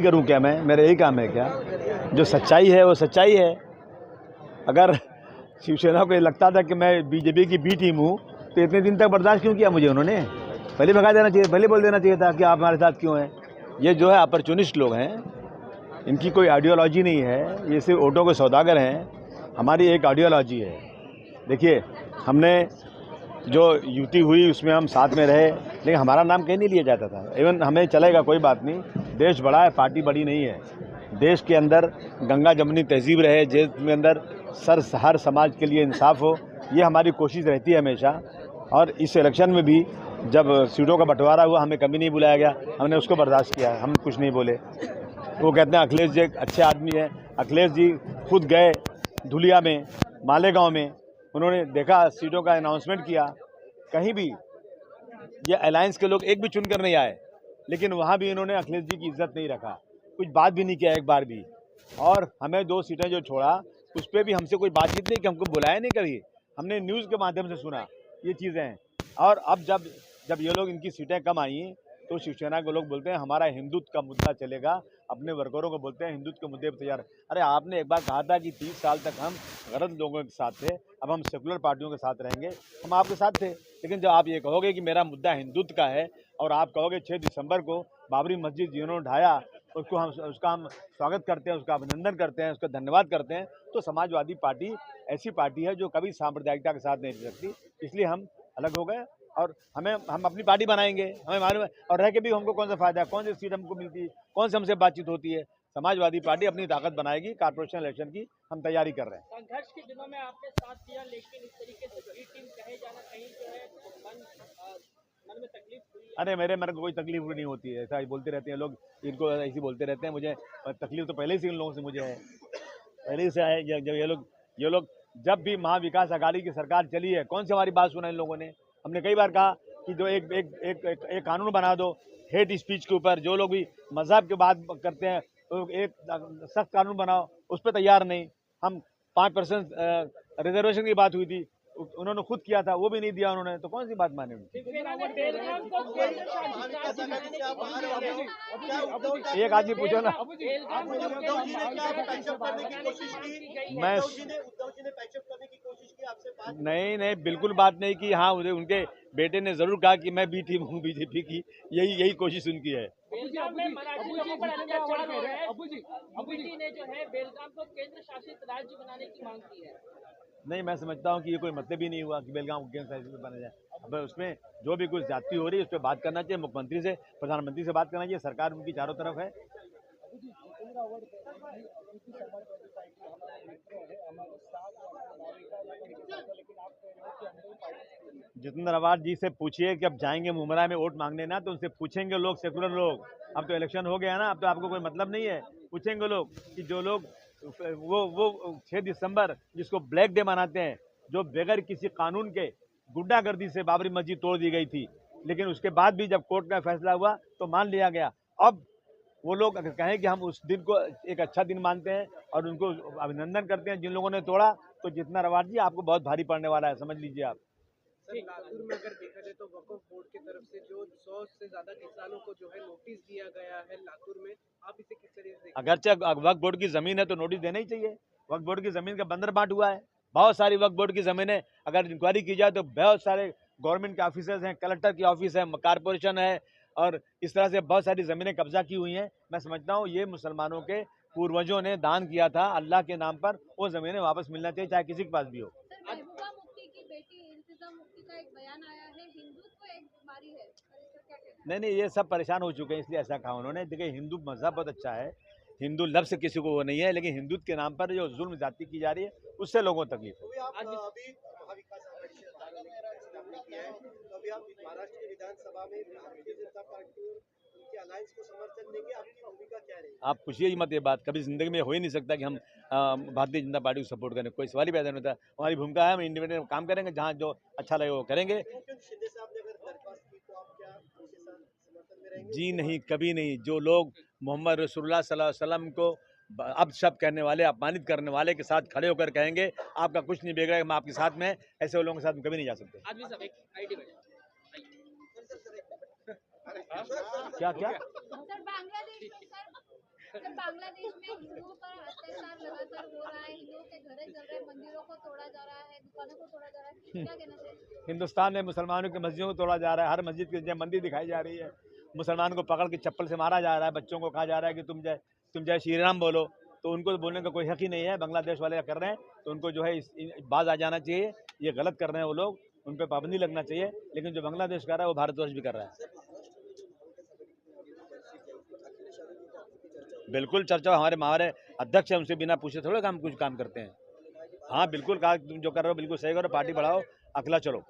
करूं क्या मैं, मेरा यही काम है क्या? जो सच्चाई है वो सच्चाई है। अगर शिवसेना को ये लगता था कि मैं बीजेपी की बी टीम हूँ तो इतने दिन तक बर्दाश्त क्यों किया मुझे? उन्होंने पहले भगा देना चाहिए, पहले बोल देना चाहिए था कि आप हमारे साथ क्यों हैं। ये जो है अपॉर्चुनिस्ट लोग हैं, इनकी कोई आइडियोलॉजी नहीं है, ये सिर्फ वोटों के सौदागर हैं। हमारी एक आइडियोलॉजी है। देखिए, हमने जो युति हुई उसमें हम साथ में रहे, लेकिन हमारा नाम कहीं नहीं लिया जाता था। इवन हमें चलेगा, कोई बात नहीं, देश बड़ा है, पार्टी बड़ी नहीं है। देश के अंदर गंगा जमुनी तहजीब रहे, देश में अंदर हर समाज के लिए इंसाफ हो, ये हमारी कोशिश रहती है हमेशा। और इस इलेक्शन में भी जब सीटों का बंटवारा हुआ, हमें कभी नहीं बुलाया गया, हमने उसको बर्दाश्त किया, हम कुछ नहीं बोले। वो कहते हैं अखिलेश जी एक अच्छे आदमी है। अखिलेश जी खुद गए धुलिया में, मालेगांव में, उन्होंने देखा, सीटों का अनाउंसमेंट किया, कहीं भी ये अलायंस के लोग एक भी चुनकर नहीं आए, लेकिन वहाँ भी इन्होंने अखिलेश जी की इज्जत नहीं रखा, कुछ बात भी नहीं किया एक बार भी। और हमें 2 सीटें जो छोड़ा उस पर भी हमसे कोई बातचीत नहीं कि हमको बुलाया नहीं कभी, हमने न्यूज़ के माध्यम से सुना ये चीज़ें हैं। और अब जब जब ये लोग इनकी सीटें कम आई तो शिवसेना के लोग बोलते हैं हमारा हिंदुत्व का मुद्दा चलेगा, अपने वर्करों को बोलते हैं हिंदुत्व के मुद्दे पर तैयार। अरे आपने एक बार कहा था कि 30 साल तक हम गलत लोगों के साथ थे, अब हम सेकुलर पार्टियों के साथ रहेंगे। हम आपके साथ थे, लेकिन जब आप ये कहोगे कि मेरा मुद्दा हिंदुत्व का है और आप कहोगे 6 दिसंबर को बाबरी मस्जिद जिन्होंने ढाया उसका हम स्वागत करते हैं, उसका अभिनंदन करते हैं, उसका धन्यवाद करते हैं, तो समाजवादी पार्टी ऐसी पार्टी है जो कभी सांप्रदायिकता के साथ नहीं रह सकती। इसलिए हम अलग हो गए और हम अपनी पार्टी बनाएंगे। हमें मालूम है, और रह के भी हमको कौन सा फायदा है, कौन सी सीट हमको मिलती है, कौन से हमसे बातचीत होती है। समाजवादी पार्टी अपनी ताकत बनाएगी। कॉर्पोरेशन इलेक्शन की हम तैयारी कर रहे हैं। संघर्ष के दिनों में आपने साथ दिया, लेकिन इस तरीके से बी टीम कहे जाना कहीं जो है मन में तकलीफ हुई? अरे मेरे मन को कोई तकलीफ नहीं होती है, ऐसा ही बोलते रहते हैं लोग, इनको ऐसे बोलते रहते हैं। मुझे तकलीफ तो पहले से इन लोगों से मुझे है, पहले से है। जब ये लोग जब भी महाविकास अघाड़ी की सरकार चली है, कौन सी हमारी बात सुना इन लोगों ने? हमने कई बार कहा कि जो एक कानून बना दो हेट स्पीच के ऊपर, जो लोग भी मजहब की बात करते हैं तो एक सख्त कानून बनाओ, उस पर तैयार नहीं। हम 5% रिजर्वेशन की बात हुई थी, उन्होंने खुद किया था, वो भी नहीं दिया उन्होंने, तो कौन सी बात माने उनकी? एक आदमी पूछो ना। मैं नहीं, बिल्कुल बात नहीं की। हाँ, उनके बेटे ने जरूर कहा कि मैं बी टीम हूँ बीजेपी की, यही कोशिश उनकी है। बेलगाम में मराठी लोगों पर अत्याचार हो रहा है। यूपीटी ने जो है बेलगाम को केंद्र शासित राज्य बनाने की मांग की है। नहीं, मैं समझता हूँ कि ये कोई मतलब ही नहीं हुआ कि बेलगाम को केंद्र शासित बना जाए। अब उसमें जो भी कुछ जाति हो रही है उस पर बात करना चाहिए, मुख्यमंत्री से, प्रधानमंत्री से बात करना चाहिए। सरकार उनकी चारों तरफ है। जितेंद्र आवाज जी से पूछिए कि अब जाएंगे मुमरा में वोट मांगने ना, तो उनसे पूछेंगे लोग, सेकुलर लोग। अब तो इलेक्शन हो गया ना, अब तो आपको कोई मतलब नहीं है। पूछेंगे लोग कि जो लोग वो 6 दिसंबर जिसको ब्लैक डे मनाते हैं, जो बगैर किसी कानून के गुंडागर्दी से बाबरी मस्जिद तोड़ दी गई थी, लेकिन उसके बाद भी जब कोर्ट का फैसला हुआ तो मान लिया गया। अब वो लोग अगर कहें कि हम उस दिन को एक अच्छा दिन मानते हैं और उनको अभिनंदन करते हैं जिन लोगों ने तोड़ा, तो जितना रवाज जी आपको बहुत भारी पड़ने वाला है, समझ लीजिए आप। लातूर में अगर देखा जाए तो वक्फ बोर्ड की तरफ से जो 100 से ज्यादा किसानों को जो है नोटिस दिया गया है लातूर में, आप इसे किस तरीके से? अगरचे वक्फ बोर्ड की जमीन है तो नोटिस देना ही चाहिए। वक्फ बोर्ड की जमीन का बंदर बांट हुआ है, बहुत सारी वक्फ बोर्ड की जमीनें अगर इंक्वायरी की जाए तो बहुत सारे गवर्नमेंट के ऑफिसर्स हैं, कलेक्टर की ऑफिस है, कारपोरेशन है, और इस तरह से बहुत सारी जमीनें कब्जा की हुई हैं। मैं समझता हूँ ये मुसलमानों के पूर्वजों ने दान किया था अल्लाह के नाम पर, वो जमीनें वापस मिलना चाहिए, चाहे किसी के पास भी हो। महबूबा मुफ्ती की बेटी इंतजाम मुफ्ती का एक बयान आया है, हिंदुत्व एक बीमारी है, क्या कहना है? नहीं, ये सब परेशान हो चुके हैं, इसलिए ऐसा कहा उन्होंने। देखिए, हिंदू मजहब बहुत अच्छा है, हिंदू लफ्ज़ किसी को वो नहीं है, लेकिन हिंदुत्व के नाम पर जो जुल्म जाति की जा रही है उससे लोगों को तकलीफ है। अभी महाविकास आघाड़ी से स्थापना किया है, तो अभी आप महाराष्ट्र की विधानसभा में भारतीय जनता पार्टी और उनके अलायंस को समर्थन देंगे, आपकी भूमिका क्या रहेगी? आप पूछिए ही मत ये बात, कभी जिंदगी में हो ही नहीं सकता कि हम भारतीय जनता पार्टी को सपोर्ट करें, कोई सवाल ही पैदा नहीं होता। हमारी भूमिका है, हम इंडिपेंडेंट काम करेंगे, जहाँ जो अच्छा लगे वो करेंगे। शिंदे साहब ने अगर दरख्वास्त की तो आप क्या उनके साथ समर्थन में रहेंगे? जी नहीं, कभी नहीं। जो लोग मोहम्मद रसूलुल्लाह सल्लल्लाहु अलैहि वसल्लम को अब सब कहने वाले, अपमानित करने वाले के साथ खड़े होकर कहेंगे आपका कुछ नहीं बिगड़ेगा, हम आपके साथ में हैं, ऐसे लोगों के साथ हम कभी नहीं जा सकते। आदमी साहब एक आईडी में क्या सर बांग्लादेश में सर सर, बांग्लादेश में हिंदुओं पर अत्याचार लगातार हो रहा है, हिंदुओं के घर जल रहे हैं, मंदिरों को तोड़ा जा रहा है, दुकानों को तोड़ा जा रहा है, क्या कहना चाहिए? हिंदुस्तान में मुसलमानों की मस्जिदों को तोड़ा जा रहा है, हर मस्जिद की जय मंदिर दिखाई जा रही है, मुसलमान को पकड़ के चप्पल से मारा जा रहा है, बच्चों को कहा जा रहा है कि तुम जय श्री राम बोलो, तो उनको बोलने का कोई हक ही नहीं है। बांग्लादेश वाले कर रहे हैं तो उनको जो है बाज आ जाना चाहिए, ये गलत कर रहे हैं वो लोग, उन पर पाबंदी लगना चाहिए। लेकिन जो बांग्लादेश कर रहा है वो भारतवर्ष भी कर रहा है। बिल्कुल चर्चा हमारे अध्यक्ष है, उनसे बिना पूछे थोड़े कुछ काम करते हैं। हाँ बिल्कुल, कहा तुम जो कर रहे हो बिल्कुल सही करो, पार्टी बढ़ाओ, अकेला चलो।